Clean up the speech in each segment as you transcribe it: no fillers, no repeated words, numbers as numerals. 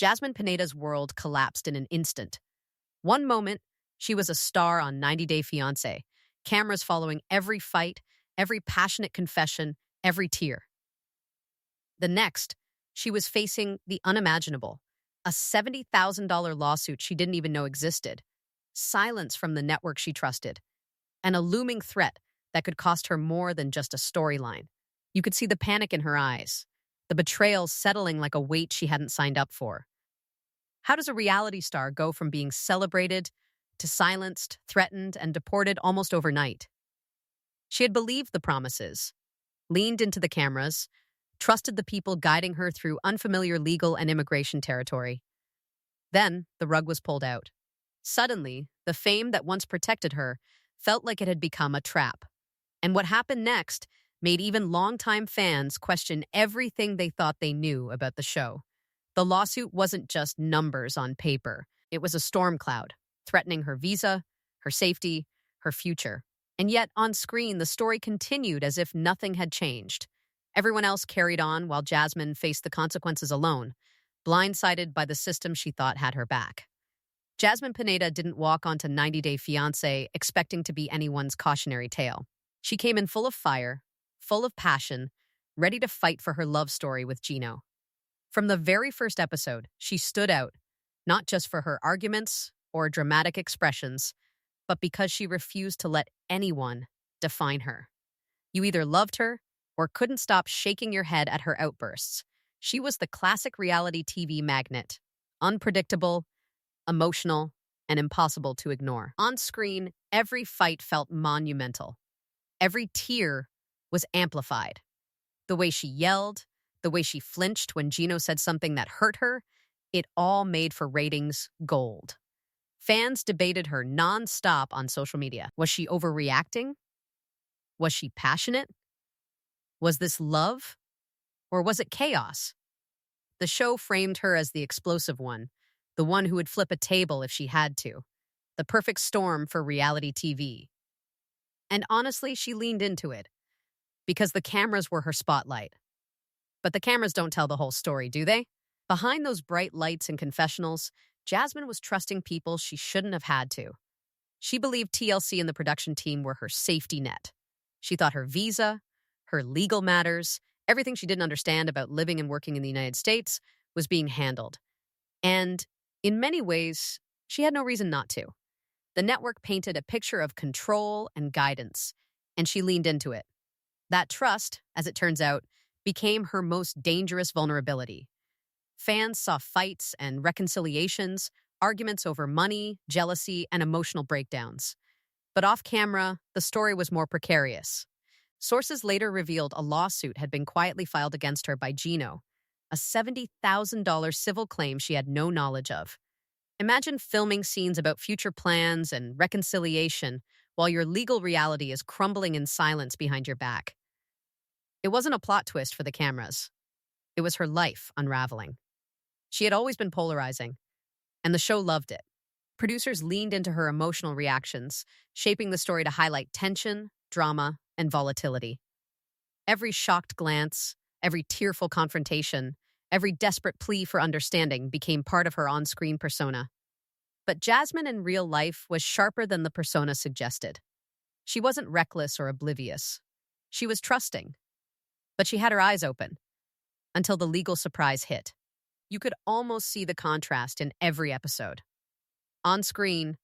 Jasmine Pineda's world collapsed in an instant. One moment, she was a star on 90 Day Fiancé, cameras following every fight, every passionate confession, every tear. The next, she was facing the unimaginable, a $70,000 lawsuit she didn't even know existed, silence from the network she trusted, and a looming threat that could cost her more than just a storyline. You could see the panic in her eyes, the betrayal settling like a weight she hadn't signed up for. How does a reality star go from being celebrated to silenced, threatened, and deported almost overnight? She had believed the promises, leaned into the cameras, trusted the people guiding her through unfamiliar legal and immigration territory. Then the rug was pulled out. Suddenly, the fame that once protected her felt like it had become a trap. And what happened next made even longtime fans question everything they thought they knew about the show. The lawsuit wasn't just numbers on paper. It was a storm cloud, threatening her visa, her safety, her future. And yet, on screen, the story continued as if nothing had changed. Everyone else carried on while Jasmine faced the consequences alone, blindsided by the system she thought had her back. Jasmine Pineda didn't walk onto 90 Day Fiancé expecting to be anyone's cautionary tale. She came in full of fire, full of passion, ready to fight for her love story with Gino. From the very first episode, she stood out, not just for her arguments or dramatic expressions, but because she refused to let anyone define her. You either loved her or couldn't stop shaking your head at her outbursts. She was the classic reality TV magnet, unpredictable, emotional, and impossible to ignore. On screen, every fight felt monumental. Every tear was amplified. The way she yelled, the way she flinched when Gino said something that hurt her, it all made for ratings gold. Fans debated her nonstop on social media. Was she overreacting? Was she passionate? Was this love? Or was it chaos? The show framed her as the explosive one, the one who would flip a table if she had to, the perfect storm for reality TV. And honestly, she leaned into it, because the cameras were her spotlight. But the cameras don't tell the whole story, do they? Behind those bright lights and confessionals, Jasmine was trusting people she shouldn't have had to. She believed TLC and the production team were her safety net. She thought her visa, her legal matters, everything she didn't understand about living and working in the United States was being handled. And in many ways, she had no reason not to. The network painted a picture of control and guidance, and she leaned into it. That trust, as it turns out, became her most dangerous vulnerability. Fans saw fights and reconciliations, arguments over money, jealousy, and emotional breakdowns. But off camera, the story was more precarious. Sources later revealed a lawsuit had been quietly filed against her by Gino, a $70,000 civil claim she had no knowledge of. Imagine filming scenes about future plans and reconciliation while your legal reality is crumbling in silence behind your back. It wasn't a plot twist for the cameras. It was her life unraveling. She had always been polarizing, and the show loved it. Producers leaned into her emotional reactions, shaping the story to highlight tension, drama, and volatility. Every shocked glance, every tearful confrontation, every desperate plea for understanding became part of her on-screen persona. But Jasmine in real life was sharper than the persona suggested. She wasn't reckless or oblivious. She was trusting. But she had her eyes open until the legal surprise hit. You could almost see the contrast in every episode. On screen,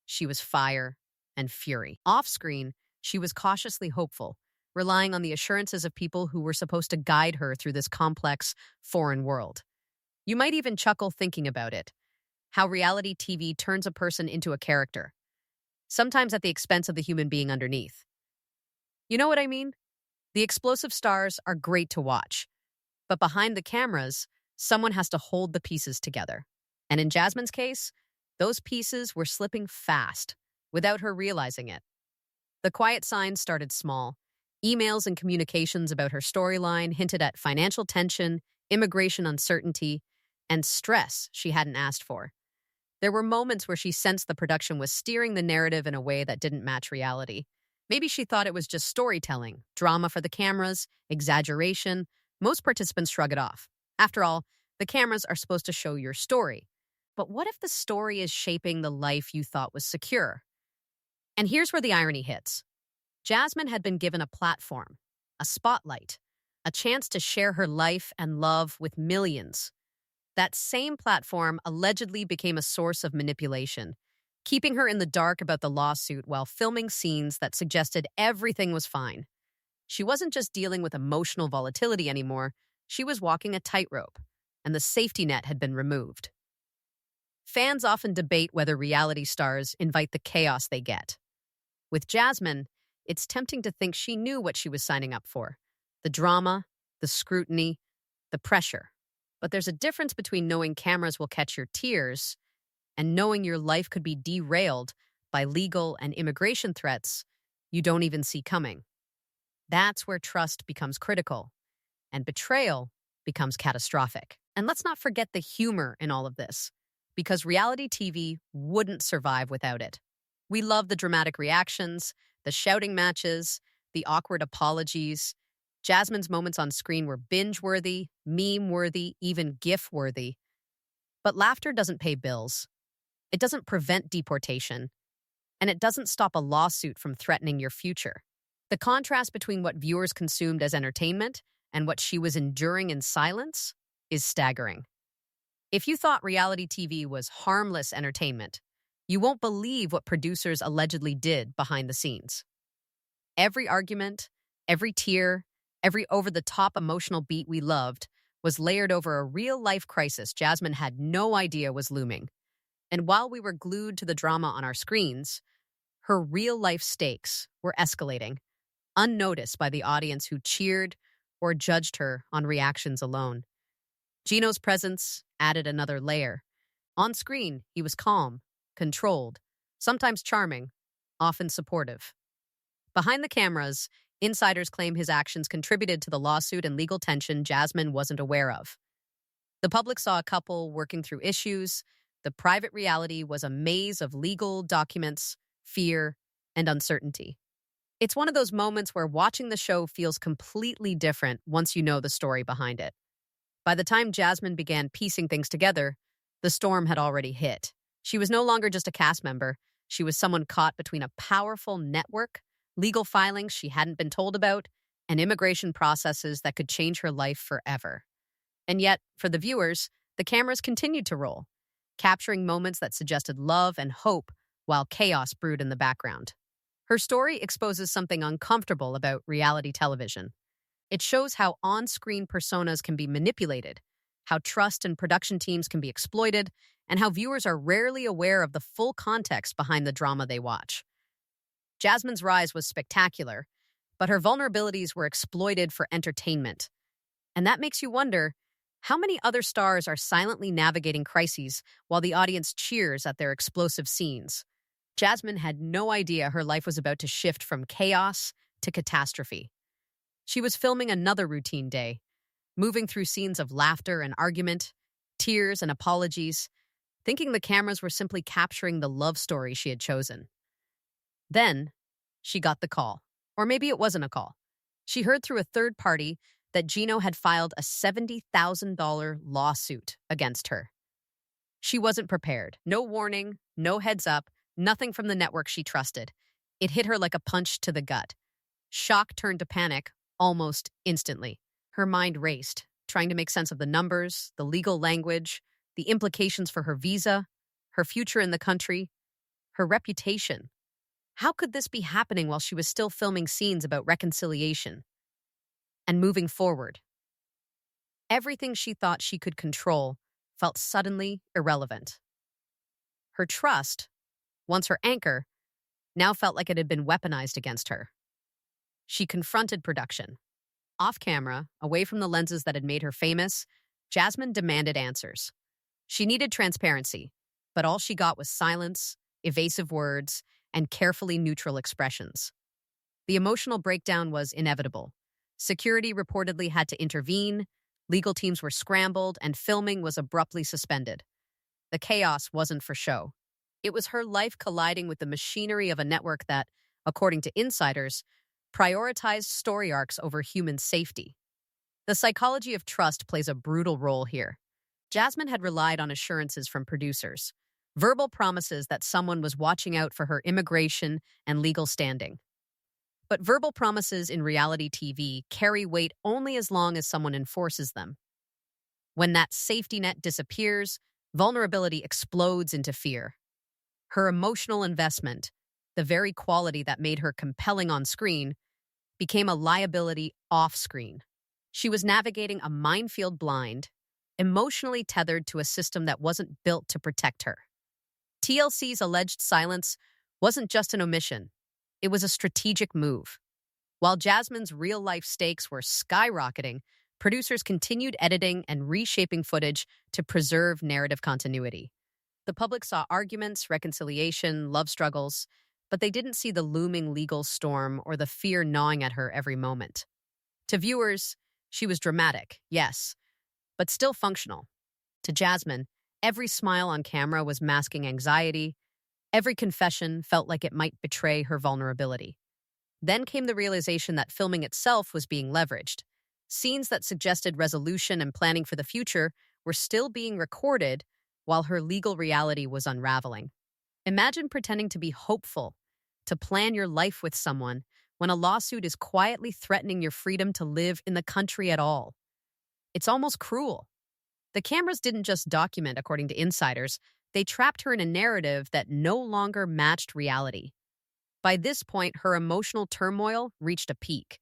she was fire and fury. Off screen, she was cautiously hopeful, relying on the assurances of people who were supposed to guide her through this complex, foreign world. You might even chuckle thinking about it, how reality TV turns a person into a character, sometimes at the expense of the human being underneath. You know what I mean? The explosive stars are great to watch, but behind the cameras, someone has to hold the pieces together. And in Jasmine's case, those pieces were slipping fast, without her realizing it. The quiet signs started small. Emails and communications about her storyline hinted at financial tension, immigration uncertainty, and stress she hadn't asked for. There were moments where she sensed the production was steering the narrative in a way that didn't match reality. Maybe she thought it was just storytelling, drama for the cameras, exaggeration. Most participants shrug it off. After all, The cameras are supposed to show your story. But what if the story is shaping the life you thought was secure? And here's where the irony hits. Jasmine had been given a platform, a spotlight, a chance to share her life and love with millions. That same platform allegedly became a source of manipulation, keeping her in the dark about the lawsuit while filming scenes that suggested everything was fine. She wasn't just dealing with emotional volatility anymore, she was walking a tightrope, and the safety net had been removed. Fans often debate whether reality stars invite the chaos they get. With Jasmine, it's tempting to think she knew what she was signing up for: the drama, the scrutiny, the pressure. But there's a difference between knowing cameras will catch your tears and knowing your life could be derailed by legal and immigration threats you don't even see coming. That's where trust becomes critical and betrayal becomes catastrophic. And let's not forget the humor in all of this, because reality TV wouldn't survive without it. We love the dramatic reactions, the shouting matches, the awkward apologies. Jasmine's moments on screen were binge-worthy, meme-worthy, even GIF-worthy. But laughter doesn't pay bills. It doesn't prevent deportation. And it doesn't stop a lawsuit from threatening your future. The contrast between what viewers consumed as entertainment and what she was enduring in silence is staggering. If you thought reality TV was harmless entertainment, you won't believe what producers allegedly did behind the scenes. Every argument, every tear, every over-the-top emotional beat we loved was layered over a real-life crisis Jasmine had no idea was looming. And while we were glued to the drama on our screens, her real-life stakes were escalating, unnoticed by the audience who cheered or judged her on reactions alone. Gino's presence added another layer. On screen, he was calm, controlled, sometimes charming, often supportive. Behind the cameras, insiders claim his actions contributed to the lawsuit and legal tension Jasmine wasn't aware of. The public saw a couple working through issues. The private reality was a maze of legal documents, fear, and uncertainty. It's one of those moments where watching the show feels completely different once you know the story behind it. By the time Jasmine began piecing things together, the storm had already hit. She was no longer just a cast member. She was someone caught between a powerful network, legal filings she hadn't been told about, and immigration processes that could change her life forever. And yet, for the viewers, the cameras continued to roll, capturing moments that suggested love and hope while chaos brewed in the background. Her story exposes something uncomfortable about reality television. It shows how on-screen personas can be manipulated, how trust and production teams can be exploited, and how viewers are rarely aware of the full context behind the drama they watch. Jasmine's rise was spectacular, but her vulnerabilities were exploited for entertainment. And that makes you wonder, how many other stars are silently navigating crises while the audience cheers at their explosive scenes? Jasmine had no idea her life was about to shift from chaos to catastrophe. She was filming another routine day, moving through scenes of laughter and argument, tears and apologies, thinking the cameras were simply capturing the love story she had chosen. Then, she got the call. Or maybe it wasn't a call. She heard through a third party that Gino had filed a $70,000 lawsuit against her. She wasn't prepared. No warning, no heads up, nothing from the network she trusted. It hit her like a punch to the gut. Shock turned to panic almost instantly. Her mind raced, trying to make sense of the numbers, the legal language, the implications for her visa, her future in the country, her reputation. How could this be happening while she was still filming scenes about reconciliation and moving forward? Everything she thought she could control felt suddenly irrelevant. Her trust, once her anchor, now felt like it had been weaponized against her. She confronted production. Off camera, away from the lenses that had made her famous, Jasmine demanded answers. She needed transparency, but all she got was silence, evasive words, and carefully neutral expressions. The emotional breakdown was inevitable. Security reportedly had to intervene, legal teams were scrambled, and filming was abruptly suspended. The chaos wasn't for show. It was her life colliding with the machinery of a network that, according to insiders, prioritized story arcs over human safety. The psychology of trust plays a brutal role here. Jasmine had relied on assurances from producers, verbal promises that someone was watching out for her immigration and legal standing. But verbal promises in reality TV carry weight only as long as someone enforces them. When that safety net disappears, vulnerability explodes into fear. Her emotional investment, the very quality that made her compelling on screen, became a liability off screen. She was navigating a minefield blind, emotionally tethered to a system that wasn't built to protect her. TLC's alleged silence wasn't just an omission, it was a strategic move. While Jasmine's real-life stakes were skyrocketing, producers continued editing and reshaping footage to preserve narrative continuity. The public saw arguments, reconciliation, love struggles, but they didn't see the looming legal storm or the fear gnawing at her every moment. To viewers, she was dramatic, yes, but still functional. To Jasmine, every smile on camera was masking anxiety. Every confession felt like it might betray her vulnerability. Then came the realization that filming itself was being leveraged. Scenes that suggested resolution and planning for the future were still being recorded while her legal reality was unraveling. Imagine pretending to be hopeful, to plan your life with someone, when a lawsuit is quietly threatening your freedom to live in the country at all. It's almost cruel. The cameras didn't just document, according to insiders, they trapped her in a narrative that no longer matched reality. By this point, her emotional turmoil reached a peak.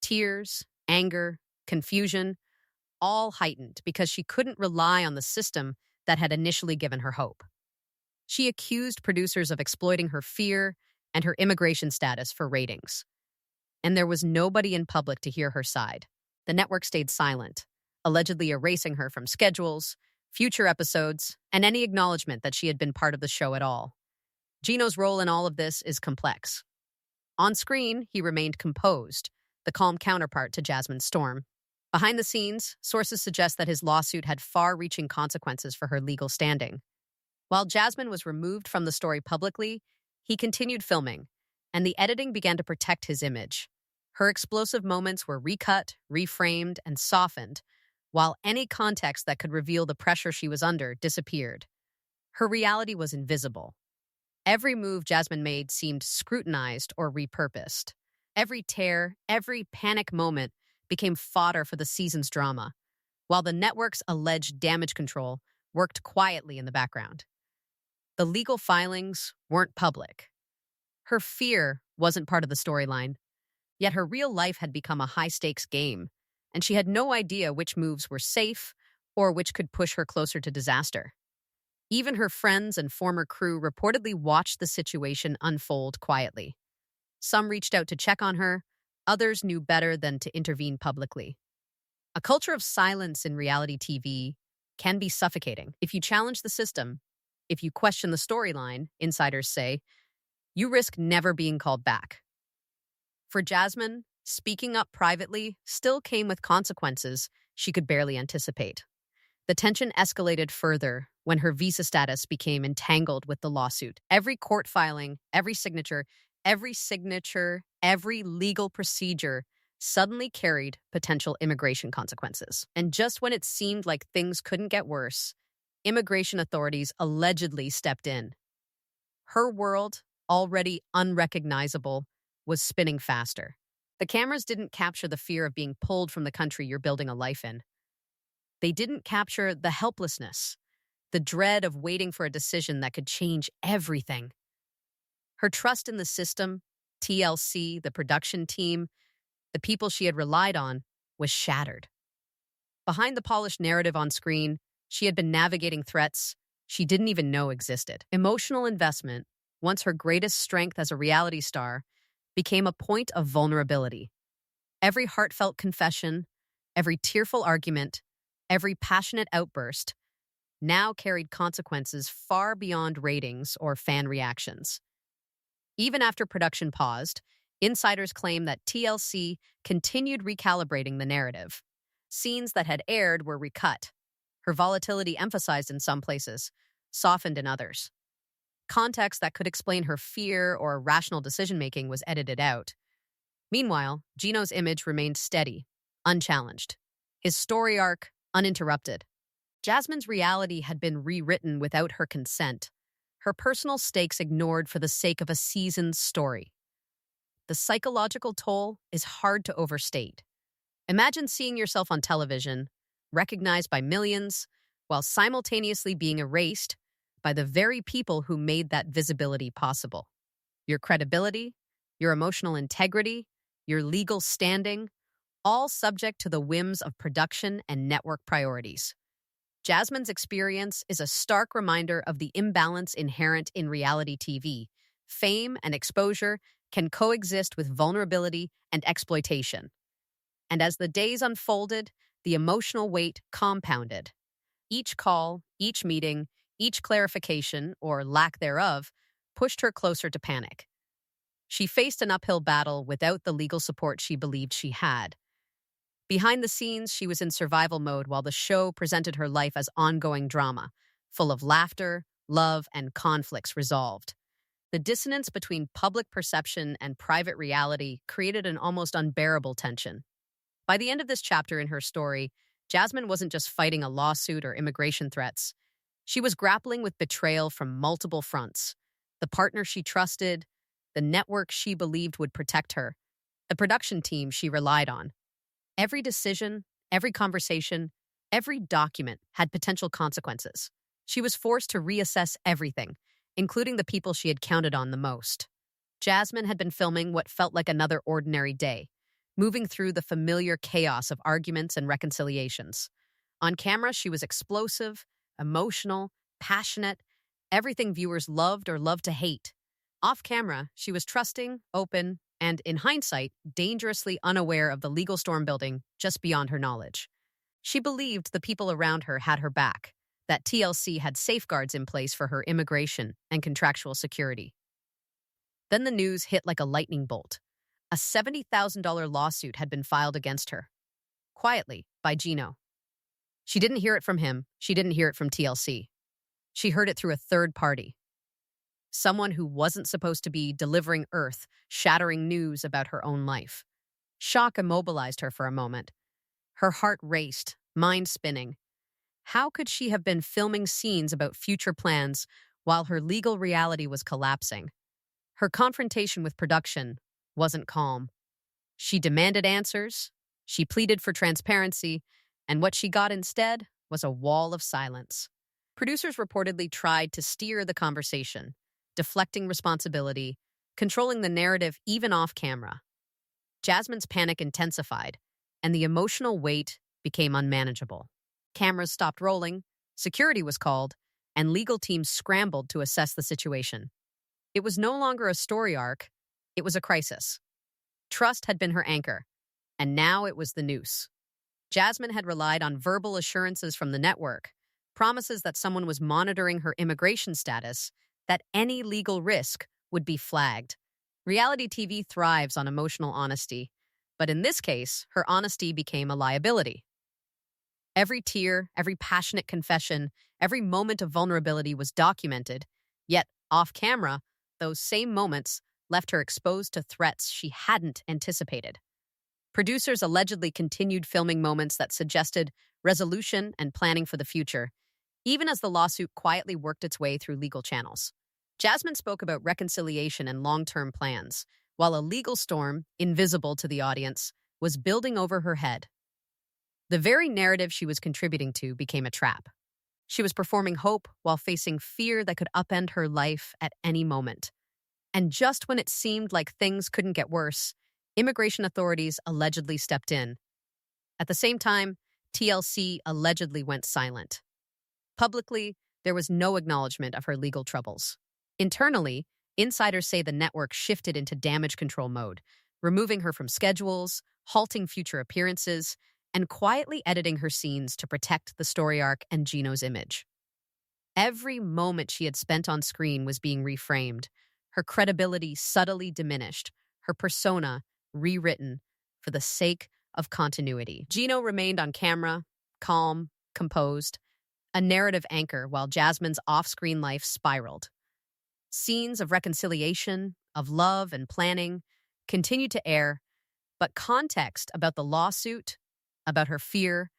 Tears, anger, confusion, all heightened because she couldn't rely on the system that had initially given her hope. She accused producers of exploiting her fear and her immigration status for ratings. And there was nobody in public to hear her side. The network stayed silent, allegedly erasing her from schedules, future episodes, and any acknowledgement that she had been part of the show at all. Gino's role in all of this is complex. On screen, he remained composed, the calm counterpart to Jasmine's storm. Behind the scenes, sources suggest that his lawsuit had far-reaching consequences for her legal standing. While Jasmine was removed from the story publicly, he continued filming, and the editing began to protect his image. Her explosive moments were recut, reframed, and softened, while any context that could reveal the pressure she was under disappeared. Her reality was invisible. Every move Jasmine made seemed scrutinized or repurposed. Every tear, every panic moment became fodder for the season's drama, while the network's alleged damage control worked quietly in the background. The legal filings weren't public. Her fear wasn't part of the storyline, yet her real life had become a high-stakes game, and she had no idea which moves were safe or which could push her closer to disaster. Even her friends and former crew reportedly watched the situation unfold quietly. Some reached out to check on her, others knew better than to intervene publicly. A culture of silence in reality TV can be suffocating. If you challenge the system, if you question the storyline, insiders say, you risk never being called back. For Jasmine, speaking up privately still came with consequences she could barely anticipate. The tension escalated further when her visa status became entangled with the lawsuit. Every court filing, every signature, every legal procedure suddenly carried potential immigration consequences. And just when it seemed like things couldn't get worse, immigration authorities allegedly stepped in. Her world, already unrecognizable, was spinning faster. The cameras didn't capture the fear of being pulled from the country you're building a life in. They didn't capture the helplessness, the dread of waiting for a decision that could change everything. Her trust in the system, TLC, the production team, the people she had relied on, was shattered. Behind the polished narrative on screen, she had been navigating threats she didn't even know existed. Emotional investment, once her greatest strength as a reality star, became a point of vulnerability. Every heartfelt confession, every tearful argument, every passionate outburst now carried consequences far beyond ratings or fan reactions. Even after production paused, insiders claim that TLC continued recalibrating the narrative. Scenes that had aired were recut. Her volatility emphasized in some places, softened in others. Context that could explain her fear or rational decision-making was edited out. Meanwhile, Gino's image remained steady, unchallenged. His story arc, uninterrupted. Jasmine's reality had been rewritten without her consent, her personal stakes ignored for the sake of a season's story. The psychological toll is hard to overstate. Imagine seeing yourself on television, recognized by millions, while simultaneously being erased by the very people who made that visibility possible. Your credibility, your emotional integrity, your legal standing, all subject to the whims of production and network priorities. Jasmine's experience is a stark reminder of the imbalance inherent in reality TV. Fame and exposure can coexist with vulnerability and exploitation. And as the days unfolded, the emotional weight compounded. Each call, each meeting, each clarification, or lack thereof, pushed her closer to panic. She faced an uphill battle without the legal support she believed she had. Behind the scenes, she was in survival mode while the show presented her life as ongoing drama, full of laughter, love, and conflicts resolved. The dissonance between public perception and private reality created an almost unbearable tension. By the end of this chapter in her story, Jasmine wasn't just fighting a lawsuit or immigration threats. She was grappling with betrayal from multiple fronts: the partner she trusted, the network she believed would protect her, the production team she relied on. Every decision, every conversation, every document had potential consequences. She was forced to reassess everything, including the people she had counted on the most. Jasmine had been filming what felt like another ordinary day, moving through the familiar chaos of arguments and reconciliations. On camera, she was explosive, emotional, passionate, everything viewers loved or loved to hate. Off camera, she was trusting, open, and, in hindsight, dangerously unaware of the legal storm building just beyond her knowledge. She believed the people around her had her back, that TLC had safeguards in place for her immigration and contractual security. Then the news hit like a lightning bolt. A $70,000 lawsuit had been filed against her, quietly, by Gino. She didn't hear it from him. She didn't hear it from TLC. She heard it through a third party. Someone who wasn't supposed to be delivering earth-shattering news about her own life. Shock immobilized her for a moment. Her heart raced, mind spinning. How could she have been filming scenes about future plans while her legal reality was collapsing? Her confrontation with production wasn't calm. She demanded answers, she pleaded for transparency, and what she got instead was a wall of silence. Producers reportedly tried to steer the conversation, deflecting responsibility, controlling the narrative even off camera. Jasmine's panic intensified, and the emotional weight became unmanageable. Cameras stopped rolling, security was called, and legal teams scrambled to assess the situation. It was no longer a story arc, it was a crisis. Trust had been her anchor, and now it was the noose. Jasmine had relied on verbal assurances from the network, promises that someone was monitoring her immigration status, that any legal risk would be flagged. Reality TV thrives on emotional honesty, but in this case, her honesty became a liability. Every tear, every passionate confession, every moment of vulnerability was documented, yet off camera, those same moments left her exposed to threats she hadn't anticipated. Producers allegedly continued filming moments that suggested resolution and planning for the future, even as the lawsuit quietly worked its way through legal channels. Jasmine spoke about reconciliation and long-term plans, while a legal storm, invisible to the audience, was building over her head. The very narrative she was contributing to became a trap. She was performing hope while facing fear that could upend her life at any moment. And just when it seemed like things couldn't get worse, immigration authorities allegedly stepped in. At the same time, TLC allegedly went silent. Publicly, there was no acknowledgement of her legal troubles. Internally, insiders say the network shifted into damage control mode, removing her from schedules, halting future appearances, and quietly editing her scenes to protect the story arc and Gino's image. Every moment she had spent on screen was being reframed, her credibility subtly diminished, her persona rewritten for the sake of continuity. Gino remained on camera, calm, composed, a narrative anchor while Jasmine's off-screen life spiraled. Scenes of reconciliation, of love and planning continued to air, but context about the lawsuit, about her fear,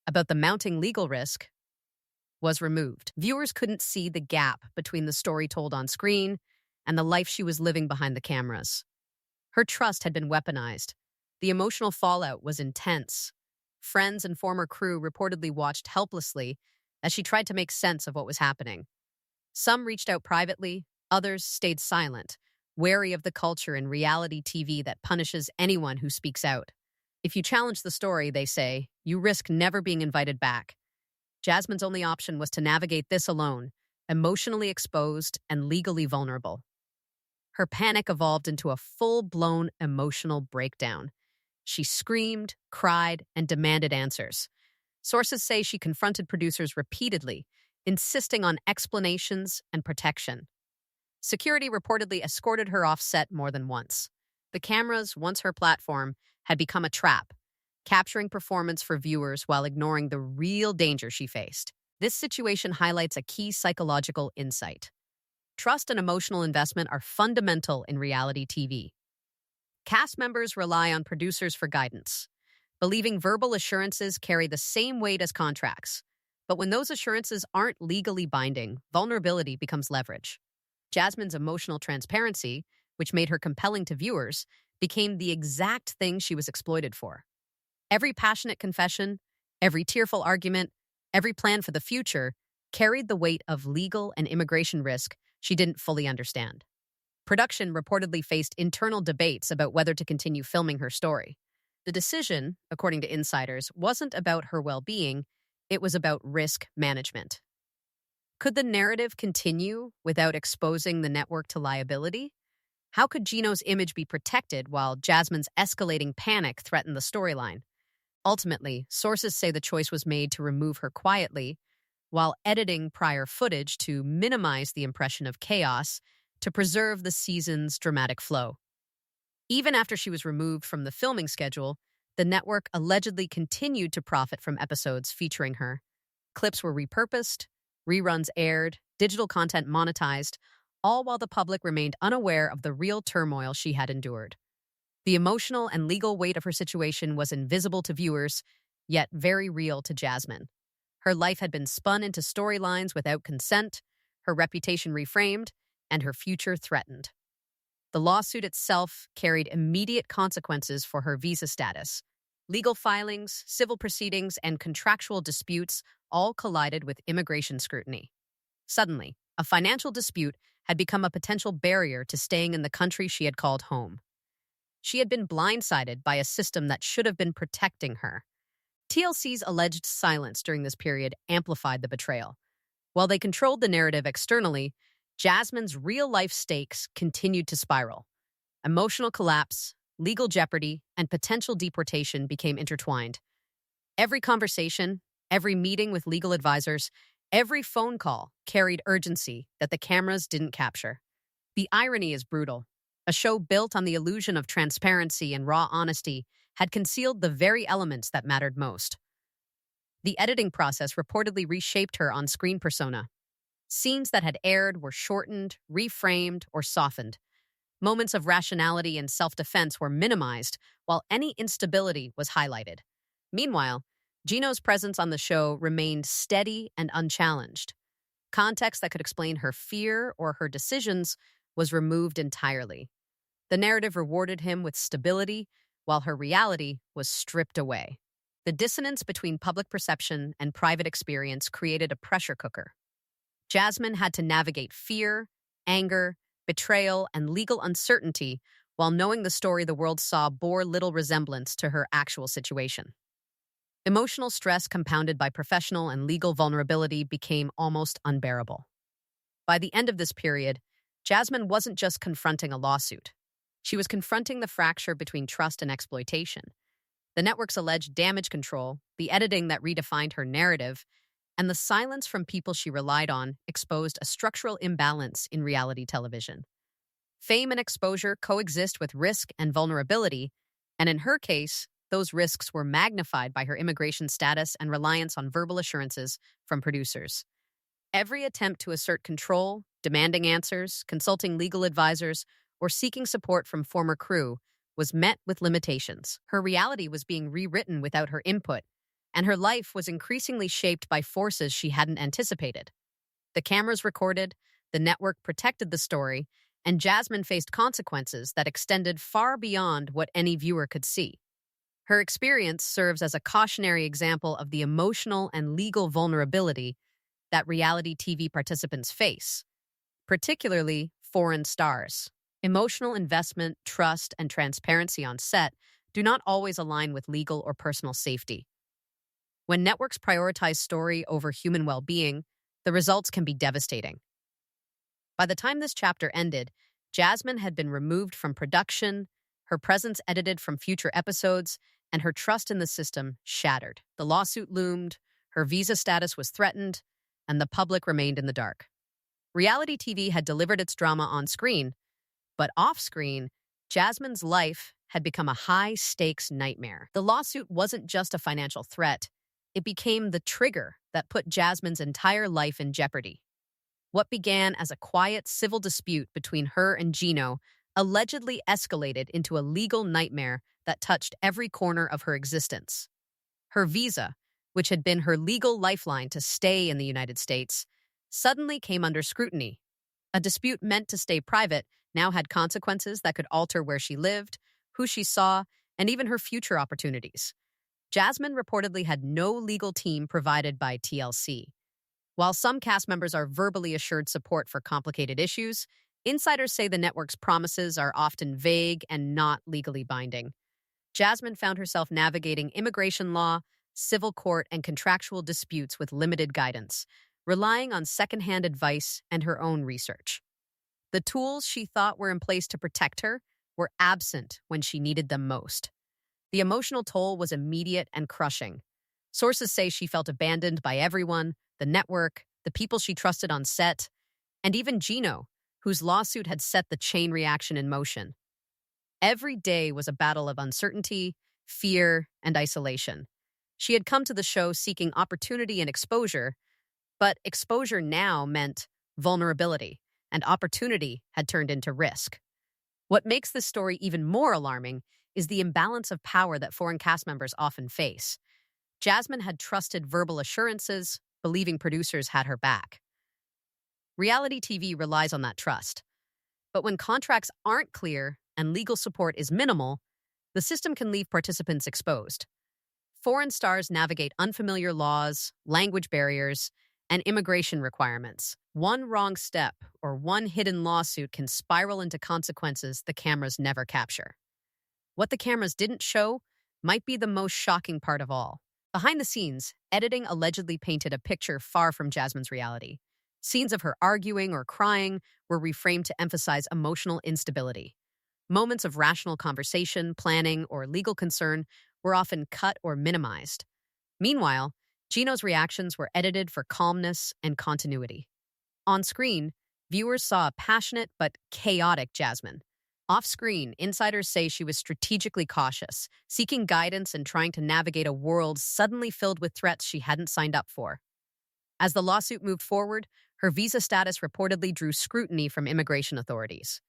about the mounting legal risk was removed. Viewers couldn't see the gap between the story told on screen and the life she was living behind the cameras. Her trust had been weaponized. The emotional fallout was intense. Friends and former crew reportedly watched helplessly as she tried to make sense of what was happening. Some reached out privately, others stayed silent, wary of the culture in reality TV that punishes anyone who speaks out. If you challenge the story, they say, you risk never being invited back. Jasmine's only option was to navigate this alone, emotionally exposed and legally vulnerable. Her panic evolved into a full-blown emotional breakdown. She screamed, cried, and demanded answers. Sources say she confronted producers repeatedly, insisting on explanations and protection. Security reportedly escorted her off set more than once. The cameras, once her platform, had become a trap, capturing performance for viewers while ignoring the real danger she faced. This situation highlights a key psychological insight. Trust and emotional investment are fundamental in reality TV. Cast members rely on producers for guidance, believing verbal assurances carry the same weight as contracts. But when those assurances aren't legally binding, vulnerability becomes leverage. Jasmine's emotional transparency, which made her compelling to viewers, became the exact thing she was exploited for. Every passionate confession, every tearful argument, every plan for the future carried the weight of legal and immigration risk she didn't fully understand. Production reportedly faced internal debates about whether to continue filming her story. The decision, according to insiders, wasn't about her well-being, it was about risk management. Could the narrative continue without exposing the network to liability? How could Gino's image be protected while Jasmine's escalating panic threatened the storyline? Ultimately, sources say the choice was made to remove her quietly, while editing prior footage to minimize the impression of chaos to preserve the season's dramatic flow. Even after she was removed from the filming schedule, the network allegedly continued to profit from episodes featuring her. Clips were repurposed, reruns aired, digital content monetized, all while the public remained unaware of the real turmoil she had endured. The emotional and legal weight of her situation was invisible to viewers, yet very real to Jasmine. Her life had been spun into storylines without consent, her reputation reframed, and her future threatened. The lawsuit itself carried immediate consequences for her visa status. Legal filings, civil proceedings, and contractual disputes all collided with immigration scrutiny. Suddenly, a financial dispute had become a potential barrier to staying in the country she had called home. She had been blindsided by a system that should have been protecting her. TLC's alleged silence during this period amplified the betrayal. While they controlled the narrative externally, Jasmine's real-life stakes continued to spiral. Emotional collapse, legal jeopardy, and potential deportation became intertwined. Every conversation, every meeting with legal advisors, every phone call carried urgency that the cameras didn't capture. The irony is brutal. A show built on the illusion of transparency and raw honesty had concealed the very elements that mattered most. The editing process reportedly reshaped her on-screen persona. Scenes that had aired were shortened, reframed, or softened. Moments of rationality and self-defense were minimized, while any instability was highlighted. Meanwhile, Gino's presence on the show remained steady and unchallenged. Context that could explain her fear or her decisions was removed entirely. The narrative rewarded him with stability, while her reality was stripped away. The dissonance between public perception and private experience created a pressure cooker. Jasmine had to navigate fear, anger, betrayal, and legal uncertainty while knowing the story the world saw bore little resemblance to her actual situation. Emotional stress compounded by professional and legal vulnerability became almost unbearable. By the end of this period, Jasmine wasn't just confronting a lawsuit. She was confronting the fracture between trust and exploitation. The network's alleged damage control, the editing that redefined her narrative, and the silence from people she relied on exposed a structural imbalance in reality television. Fame and exposure coexist with risk and vulnerability, and in her case, those risks were magnified by her immigration status and reliance on verbal assurances from producers. Every attempt to assert control, demanding answers, consulting legal advisors, or seeking support from former crew was met with limitations. Her reality was being rewritten without her input, and her life was increasingly shaped by forces she hadn't anticipated. The cameras recorded, the network protected the story, and Jasmine faced consequences that extended far beyond what any viewer could see. Her experience serves as a cautionary example of the emotional and legal vulnerability that reality TV participants face, particularly foreign stars. Emotional investment, trust, and transparency on set do not always align with legal or personal safety. When networks prioritize story over human well-being, the results can be devastating. By the time this chapter ended, Jasmine had been removed from production, her presence edited from future episodes, and her trust in the system shattered. The lawsuit loomed, her visa status was threatened, and the public remained in the dark. Reality TV had delivered its drama on screen, but off-screen, Jasmine's life had become a high-stakes nightmare. The lawsuit wasn't just a financial threat. It became the trigger that put Jasmine's entire life in jeopardy. What began as a quiet civil dispute between her and Gino allegedly escalated into a legal nightmare that touched every corner of her existence. Her visa, which had been her legal lifeline to stay in the United States, suddenly came under scrutiny. A dispute meant to stay private now had consequences that could alter where she lived, who she saw, and even her future opportunities. Jasmine reportedly had no legal team provided by TLC. While some cast members are verbally assured support for complicated issues, insiders say the network's promises are often vague and not legally binding. Jasmine found herself navigating immigration law, civil court, and contractual disputes with limited guidance, relying on secondhand advice and her own research. The tools she thought were in place to protect her were absent when she needed them most. The emotional toll was immediate and crushing. Sources say she felt abandoned by everyone, the network, the people she trusted on set, and even Gino, whose lawsuit had set the chain reaction in motion. Every day was a battle of uncertainty, fear, and isolation. She had come to the show seeking opportunity and exposure, but exposure now meant vulnerability, and opportunity had turned into risk. What makes this story even more alarming is the imbalance of power that foreign cast members often face. Jasmine had trusted verbal assurances, believing producers had her back. Reality TV relies on that trust. But when contracts aren't clear and legal support is minimal, the system can leave participants exposed. Foreign stars navigate unfamiliar laws, language barriers, and immigration requirements. One wrong step or one hidden lawsuit can spiral into consequences the cameras never capture. What the cameras didn't show might be the most shocking part of all. Behind the scenes, editing allegedly painted a picture far from Jasmine's reality. Scenes of her arguing or crying were reframed to emphasize emotional instability. Moments of rational conversation, planning, or legal concern were often cut or minimized. Meanwhile, Gino's reactions were edited for calmness and continuity. On screen, viewers saw a passionate but chaotic Jasmine. Off-screen, insiders say she was strategically cautious, seeking guidance and trying to navigate a world suddenly filled with threats she hadn't signed up for. As the lawsuit moved forward, her visa status reportedly drew scrutiny from immigration authorities.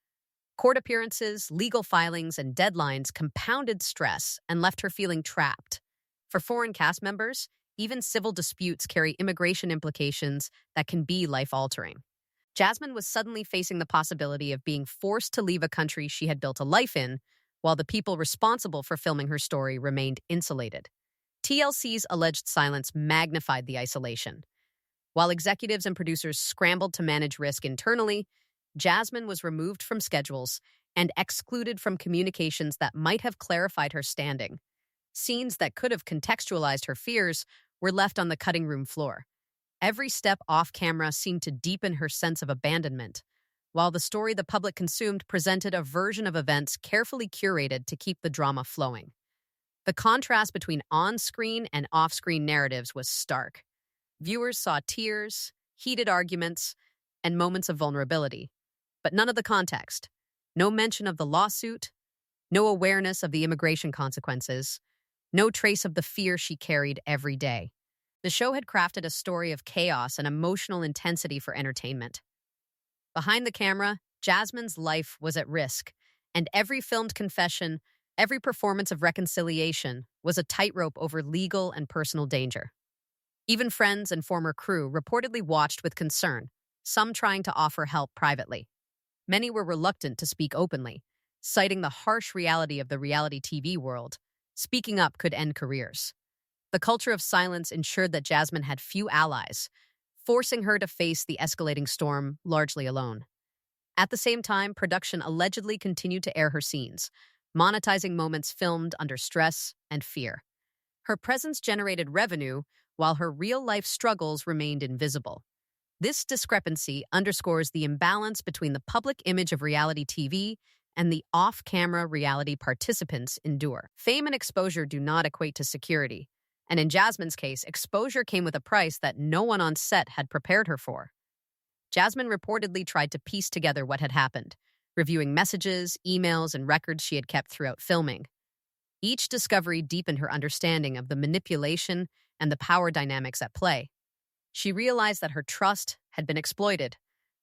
Court appearances, legal filings, and deadlines compounded stress and left her feeling trapped. For foreign cast members, even civil disputes carry immigration implications that can be life-altering. Jasmine was suddenly facing the possibility of being forced to leave a country she had built a life in, while the people responsible for filming her story remained insulated. TLC's alleged silence magnified the isolation. While executives and producers scrambled to manage risk internally, Jasmine was removed from schedules and excluded from communications that might have clarified her standing. Scenes that could have contextualized her fears were left on the cutting room floor. Every step off camera seemed to deepen her sense of abandonment, while the story the public consumed presented a version of events carefully curated to keep the drama flowing. The contrast between on-screen and off-screen narratives was stark. Viewers saw tears, heated arguments, and moments of vulnerability, but none of the context. No mention of the lawsuit, no awareness of the immigration consequences, no trace of the fear she carried every day. The show had crafted a story of chaos and emotional intensity for entertainment. Behind the camera, Jasmine's life was at risk, and every filmed confession, Every performance of reconciliation was a tightrope over legal and personal danger. Even friends and former crew reportedly watched with concern, some trying to offer help privately. Many were reluctant to speak openly, citing the harsh reality of the reality TV world. Speaking up could end careers. The culture of silence ensured that Jasmine had few allies, forcing her to face the escalating storm largely alone. At the same time, production allegedly continued to air her scenes, monetizing moments filmed under stress and fear. Her presence generated revenue, while her real-life struggles remained invisible. This discrepancy underscores the imbalance between the public image of reality TV and the off-camera reality participants endure. Fame and exposure do not equate to security, and in Jasmine's case, exposure came with a price that no one on set had prepared her for. Jasmine reportedly tried to piece together what had happened, reviewing messages, emails, and records she had kept throughout filming. Each discovery deepened her understanding of the manipulation and the power dynamics at play. She realized that her trust had been exploited,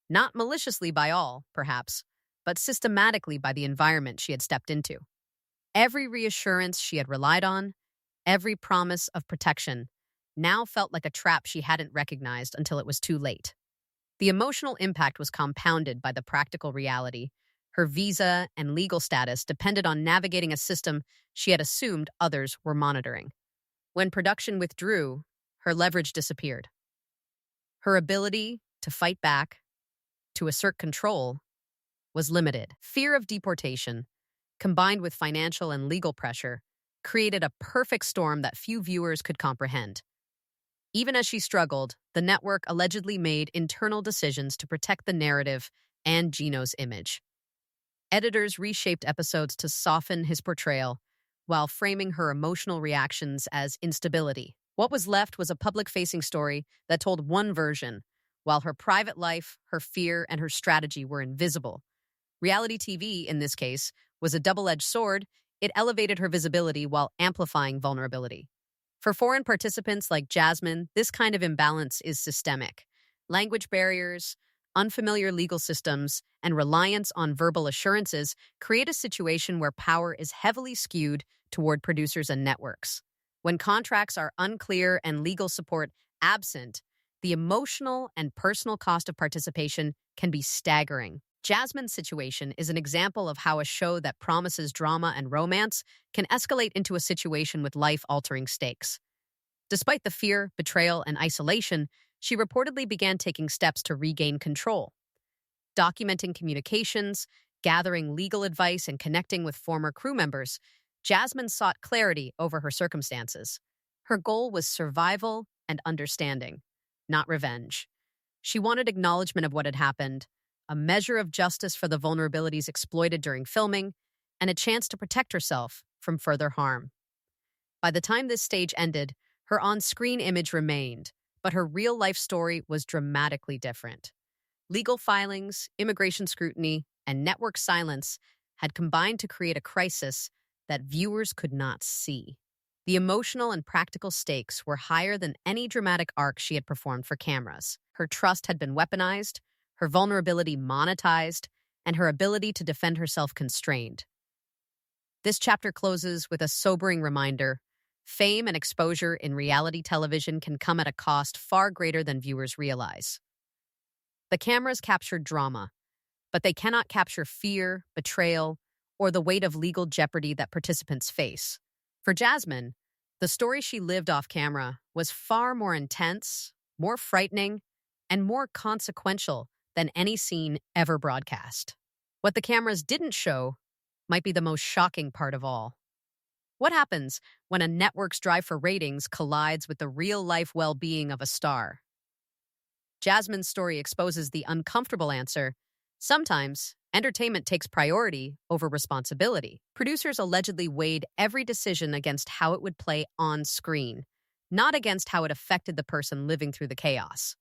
not maliciously by all, perhaps, but systematically by the environment she had stepped into. Every reassurance she had relied on, every promise of protection, now felt like a trap she hadn't recognized until it was too late. The emotional impact was compounded by the practical reality. Her visa and legal status depended on navigating a system she had assumed others were monitoring. When production withdrew, her leverage disappeared. Her ability to fight back, to assert control, was limited. Fear of deportation, combined with financial and legal pressure, created a perfect storm that few viewers could comprehend. Even as she struggled, the network allegedly made internal decisions to protect the narrative and Gino's image. Editors reshaped episodes to soften his portrayal, while framing her emotional reactions as instability. What was left was a public-facing story that told one version, while her private life, her fear, and her strategy were invisible. Reality TV, in this case, was a double-edged sword. It elevated her visibility while amplifying vulnerability. For foreign participants like Jasmine, this kind of imbalance is systemic. Language barriers, unfamiliar legal systems, and reliance on verbal assurances create a situation where power is heavily skewed toward producers and networks. When contracts are unclear and legal support absent, the emotional and personal cost of participation can be staggering. Jasmine's situation is an example of how a show that promises drama and romance can escalate into a situation with life-altering stakes. Despite the fear, betrayal, and isolation, she reportedly began taking steps to regain control. Documenting communications, gathering legal advice, and connecting with former crew members, Jasmine sought clarity over her circumstances. Her goal was survival and understanding, not revenge. She wanted acknowledgement of what had happened, a measure of justice for the vulnerabilities exploited during filming, and a chance to protect herself from further harm. By the time this stage ended, her on-screen image remained, but her real-life story was dramatically different. Legal filings, immigration scrutiny, and network silence had combined to create a crisis that viewers could not see. The emotional and practical stakes were higher than any dramatic arc she had performed for cameras. Her trust had been weaponized, her vulnerability monetized, and her ability to defend herself constrained. This chapter closes with a sobering reminder: fame and exposure in reality television can come at a cost far greater than viewers realize. The cameras captured drama, but they cannot capture fear, betrayal, or the weight of legal jeopardy that participants face. For Jasmine, the story she lived off camera was far more intense, more frightening, and more consequential than any scene ever broadcast. What the cameras didn't show might be the most shocking part of all. What happens when a network's drive for ratings collides with the real-life well-being of a star? Jasmine's story exposes the uncomfortable answer. Sometimes, entertainment takes priority over responsibility. Producers allegedly weighed every decision against how it would play on screen, not against how it affected the person living through the chaos.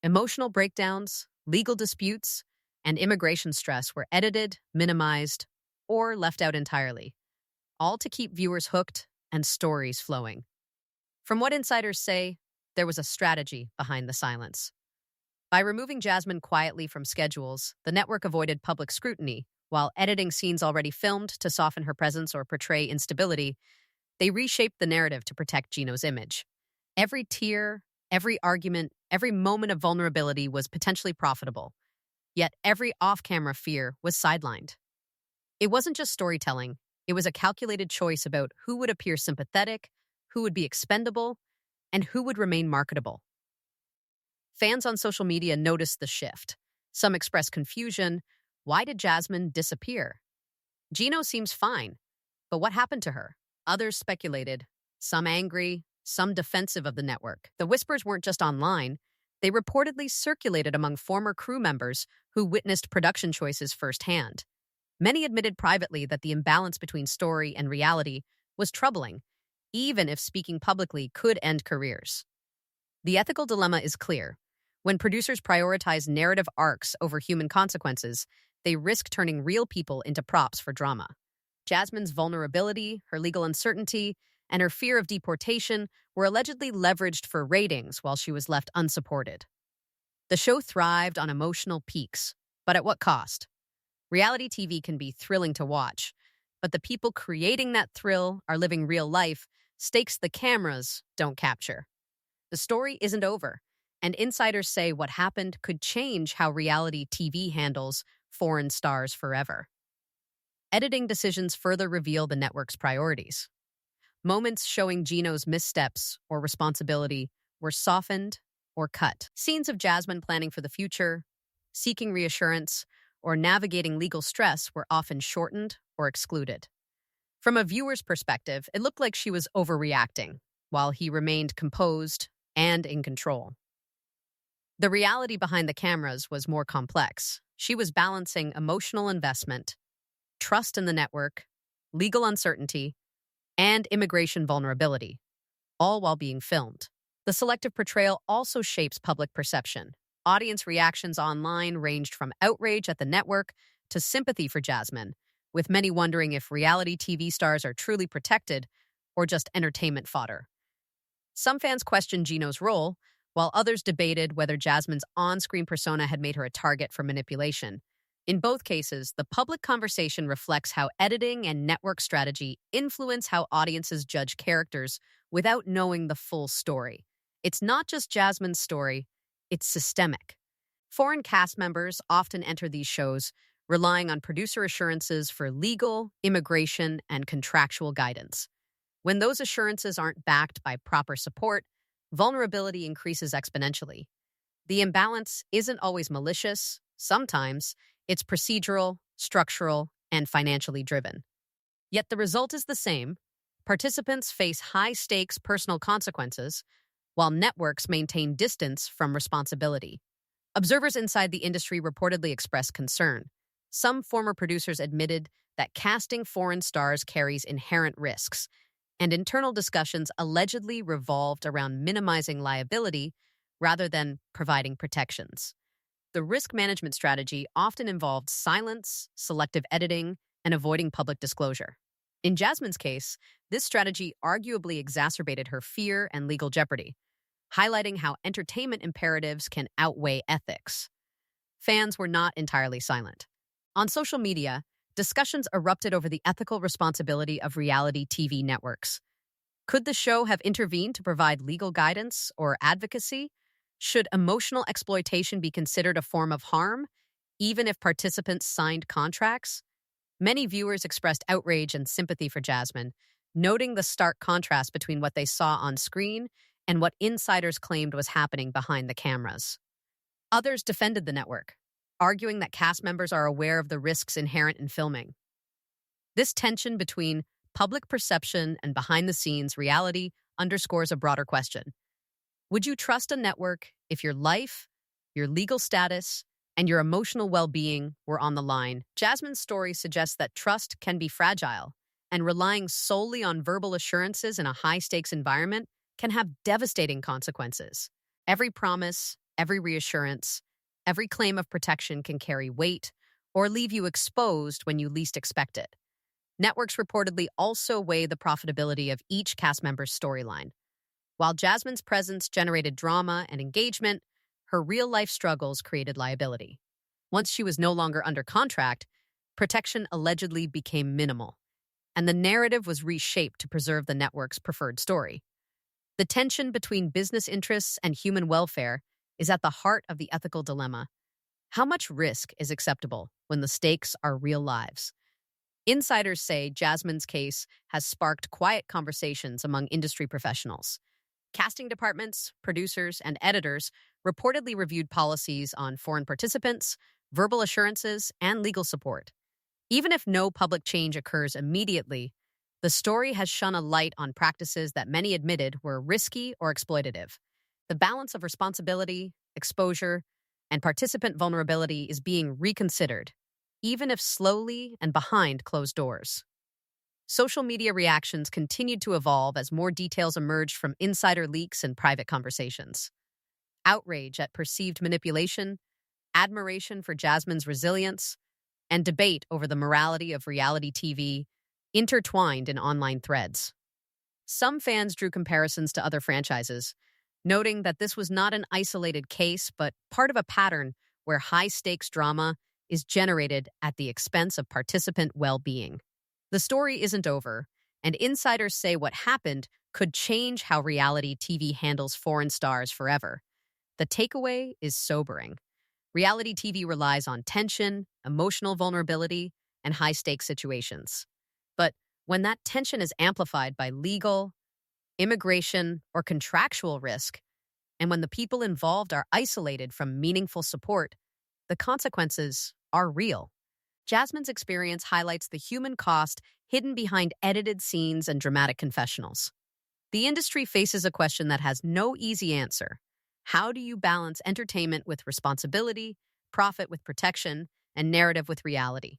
Emotional breakdowns, legal disputes, and immigration stress were edited, minimized, or left out entirely, all to keep viewers hooked and stories flowing. From what insiders say, there was a strategy behind the silence. By removing Jasmine quietly from schedules, the network avoided public scrutiny While editing scenes already filmed to soften her presence or portray instability, they reshaped the narrative to protect Gino's image. Every tear, every argument, every moment of vulnerability was potentially profitable, yet every off-camera fear was sidelined. It wasn't just storytelling, it was a calculated choice about who would appear sympathetic, who would be expendable, and who would remain marketable. Fans on social media noticed the shift. Some expressed confusion. Why did Jasmine disappear? Gino seems fine, but what happened to her? Others speculated, some angry, some defensive of the network. The whispers weren't just online, they reportedly circulated among former crew members who witnessed production choices firsthand. Many admitted privately that the imbalance between story and reality was troubling, even if speaking publicly could end careers. The ethical dilemma is clear. When producers prioritize narrative arcs over human consequences, they risk turning real people into props for drama. Jasmine's vulnerability, her legal uncertainty, and her fear of deportation were allegedly leveraged for ratings while she was left unsupported. The show thrived on emotional peaks, but at what cost? Reality TV can be thrilling to watch, but the people creating that thrill are living real life, stakes the cameras don't capture. The story isn't over, and insiders say what happened could change how reality TV handles foreign stars forever. Editing decisions further reveal the network's priorities. Moments showing Gino's missteps or responsibility were softened or cut. Scenes of Jasmine planning for the future, seeking reassurance, or navigating legal stress were often shortened or excluded. From a viewer's perspective, it looked like she was overreacting, while he remained composed and in control. The reality behind the cameras was more complex. She was balancing emotional investment, trust in the network, legal uncertainty, and immigration vulnerability, all while being filmed. The selective portrayal also shapes public perception. Audience reactions online ranged from outrage at the network to sympathy for Jasmine, with many wondering if reality TV stars are truly protected or just entertainment fodder. Some fans questioned Gino's role, while others debated whether Jasmine's on-screen persona had made her a target for manipulation. In both cases, the public conversation reflects how editing and network strategy influence how audiences judge characters without knowing the full story. It's not just Jasmine's story, it's systemic. Foreign cast members often enter these shows relying on producer assurances for legal, immigration, and contractual guidance. When those assurances aren't backed by proper support, vulnerability increases exponentially. The imbalance isn't always malicious. Sometimes it's procedural, structural, and financially driven. Yet the result is the same. Participants face high-stakes personal consequences, while networks maintain distance from responsibility. Observers inside the industry reportedly expressed concern. Some former producers admitted that casting foreign stars carries inherent risks, and internal discussions allegedly revolved around minimizing liability rather than providing protections. The risk management strategy often involved silence, selective editing, and avoiding public disclosure. In Jasmine's case, this strategy arguably exacerbated her fear and legal jeopardy, highlighting how entertainment imperatives can outweigh ethics. Fans were not entirely silent. On social media, discussions erupted over the ethical responsibility of reality TV networks. Could the show have intervened to provide legal guidance or advocacy? Should emotional exploitation be considered a form of harm, even if participants signed contracts? Many viewers expressed outrage and sympathy for Jasmine, noting the stark contrast between what they saw on screen and what insiders claimed was happening behind the cameras. Others defended the network, arguing that cast members are aware of the risks inherent in filming. This tension between public perception and behind-the-scenes reality underscores a broader question. Would you trust a network if your life, your legal status, and your emotional well-being were on the line? Jasmine's story suggests that trust can be fragile, and relying solely on verbal assurances in a high-stakes environment can have devastating consequences. Every promise, every reassurance, every claim of protection can carry weight or leave you exposed when you least expect it. Networks reportedly also weigh the profitability of each cast member's storyline. While Jasmine's presence generated drama and engagement, her real-life struggles created liability. Once she was no longer under contract, protection allegedly became minimal, and the narrative was reshaped to preserve the network's preferred story. The tension between business interests and human welfare is at the heart of the ethical dilemma. How much risk is acceptable when the stakes are real lives? Insiders say Jasmine's case has sparked quiet conversations among industry professionals. Casting departments, producers, and editors reportedly reviewed policies on foreign participants, verbal assurances, and legal support. Even if no public change occurs immediately, the story has shone a light on practices that many admitted were risky or exploitative. The balance of responsibility, exposure, and participant vulnerability is being reconsidered, even if slowly and behind closed doors. Social media reactions continued to evolve as more details emerged from insider leaks and private conversations. Outrage at perceived manipulation, admiration for Jasmine's resilience, and debate over the morality of reality TV intertwined in online threads. Some fans drew comparisons to other franchises, noting that this was not an isolated case, but part of a pattern where high-stakes drama is generated at the expense of participant well-being. The story isn't over, and insiders say what happened could change how reality TV handles foreign stars forever. The takeaway is sobering. Reality TV relies on tension, emotional vulnerability, and high-stakes situations. But when that tension is amplified by legal, immigration, or contractual risk, and when the people involved are isolated from meaningful support, the consequences are real. Jasmine's experience highlights the human cost hidden behind edited scenes and dramatic confessionals. The industry faces a question that has no easy answer. How do you balance entertainment with responsibility, profit with protection, and narrative with reality?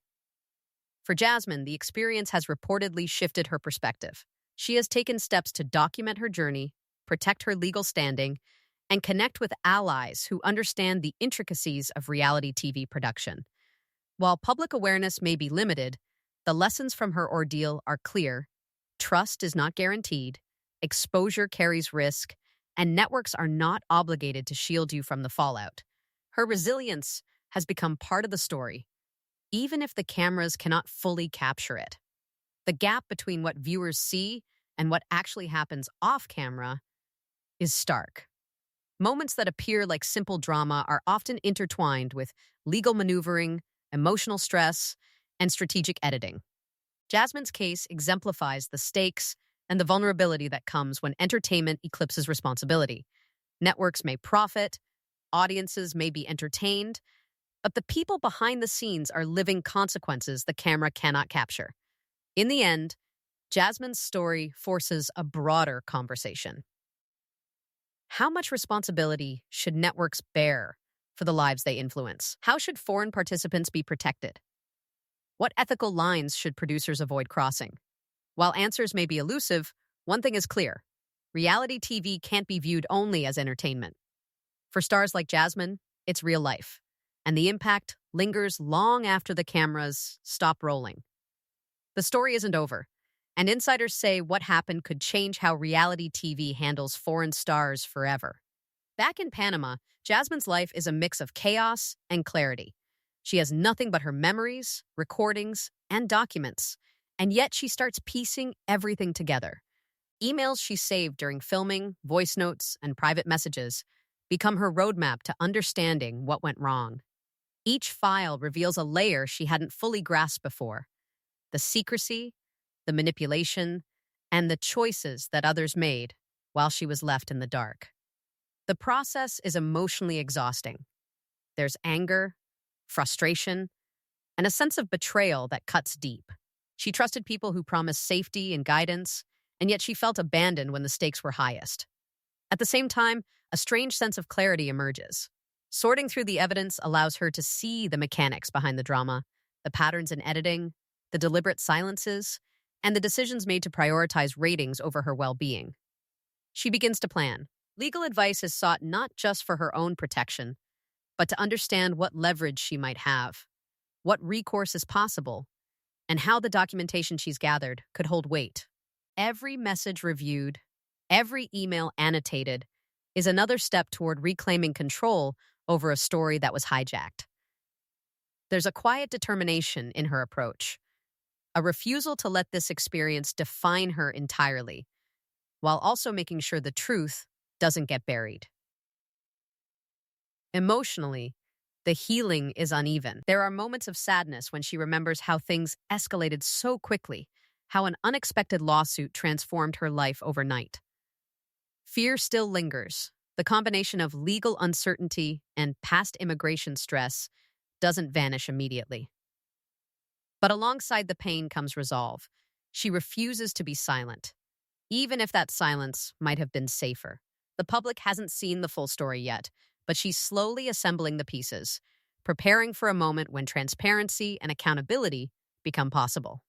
For Jasmine, the experience has reportedly shifted her perspective. She has taken steps to document her journey, protect her legal standing, and connect with allies who understand the intricacies of reality TV production. While public awareness may be limited, the lessons from her ordeal are clear. Trust is not guaranteed, exposure carries risk, and networks are not obligated to shield you from the fallout. Her resilience has become part of the story, even if the cameras cannot fully capture it. The gap between what viewers see and what actually happens off camera is stark. Moments that appear like simple drama are often intertwined with legal maneuvering, emotional stress, and strategic editing. Jasmine's case exemplifies the stakes and the vulnerability that comes when entertainment eclipses responsibility. Networks may profit, audiences may be entertained, but the people behind the scenes are living consequences the camera cannot capture. In the end, Jasmine's story forces a broader conversation. How much responsibility should networks bear for the lives they influence? How should foreign participants be protected? What ethical lines should producers avoid crossing? While answers may be elusive, one thing is clear. Reality TV can't be viewed only as entertainment. For stars like Jasmine, it's real life, and the impact lingers long after the cameras stop rolling. The story isn't over, and insiders say what happened could change how reality TV handles foreign stars forever. Back in Panama, Jasmine's life is a mix of chaos and clarity. She has nothing but her memories, recordings, and documents, and yet she starts piecing everything together. Emails she saved during filming, voice notes, and private messages become her roadmap to understanding what went wrong. Each file reveals a layer she hadn't fully grasped before: the secrecy, the manipulation, and the choices that others made while she was left in the dark. The process is emotionally exhausting. There's anger, frustration, and a sense of betrayal that cuts deep. She trusted people who promised safety and guidance, and yet she felt abandoned when the stakes were highest. At the same time, a strange sense of clarity emerges. Sorting through the evidence allows her to see the mechanics behind the drama, the patterns in editing, the deliberate silences, and the decisions made to prioritize ratings over her well-being. She begins to plan. Legal advice is sought not just for her own protection, but to understand what leverage she might have, what recourse is possible, and how the documentation she's gathered could hold weight. Every message reviewed, every email annotated, is another step toward reclaiming control over a story that was hijacked. There's a quiet determination in her approach, a refusal to let this experience define her entirely, while also making sure the truth doesn't get buried. Emotionally, the healing is uneven. There are moments of sadness when she remembers how things escalated so quickly, how an unexpected lawsuit transformed her life overnight. Fear still lingers. The combination of legal uncertainty and past immigration stress doesn't vanish immediately. But alongside the pain comes resolve. She refuses to be silent, even if that silence might have been safer. The public hasn't seen the full story yet, but she's slowly assembling the pieces, preparing for a moment when transparency and accountability become possible.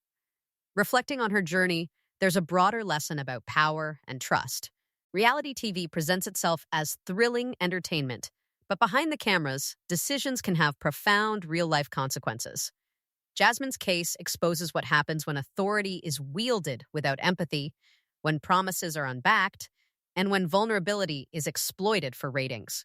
Reflecting on her journey, there's a broader lesson about power and trust. Reality TV presents itself as thrilling entertainment, but behind the cameras, decisions can have profound real-life consequences. Jasmine's case exposes what happens when authority is wielded without empathy, when promises are unbacked, and when vulnerability is exploited for ratings.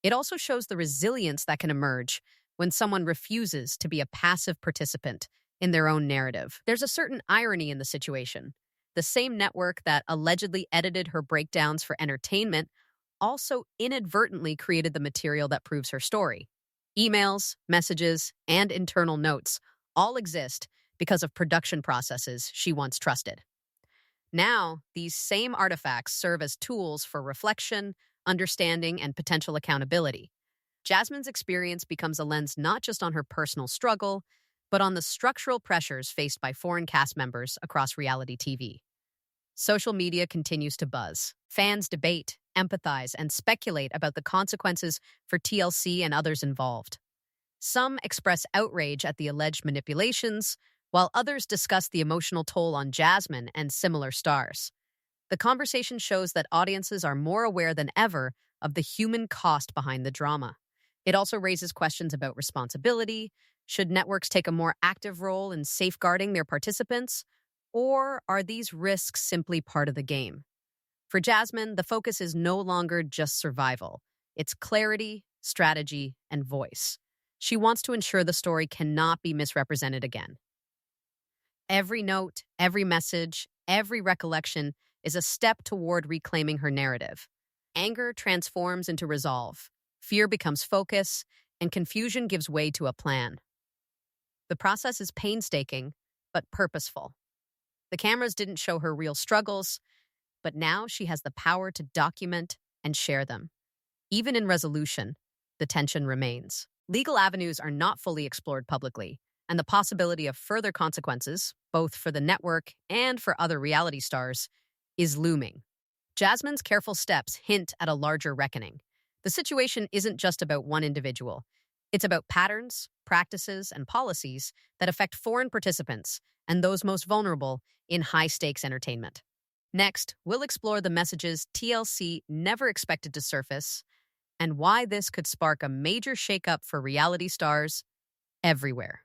It also shows the resilience that can emerge when someone refuses to be a passive participant in their own narrative. There's a certain irony in the situation. The same network that allegedly edited her breakdowns for entertainment also inadvertently created the material that proves her story. Emails, messages, and internal notes all exist because of production processes she once trusted. Now, these same artifacts serve as tools for reflection, understanding, and potential accountability. Jasmine's experience becomes a lens not just on her personal struggle, but on the structural pressures faced by foreign cast members across reality TV. Social media continues to buzz. Fans debate, empathize, and speculate about the consequences for TLC and others involved. Some express outrage at the alleged manipulations, while others discuss the emotional toll on Jasmine and similar stars. The conversation shows that audiences are more aware than ever of the human cost behind the drama. It also raises questions about responsibility. Should networks take a more active role in safeguarding their participants? Or are these risks simply part of the game? For Jasmine, the focus is no longer just survival. It's clarity, strategy, and voice. She wants to ensure the story cannot be misrepresented again. Every note, every message, every recollection is a step toward reclaiming her narrative. Anger transforms into resolve, fear becomes focus, and confusion gives way to a plan. The process is painstaking, but purposeful. The cameras didn't show her real struggles, but now she has the power to document and share them. Even in resolution, the tension remains. Legal avenues are not fully explored publicly, and the possibility of further consequences, both for the network and for other reality stars, is looming. Jasmine's careful steps hint at a larger reckoning. The situation isn't just about one individual. It's about patterns, practices, and policies that affect foreign participants and those most vulnerable in high-stakes entertainment. Next, we'll explore the messages TLC never expected to surface and why this could spark a major shakeup for reality stars everywhere.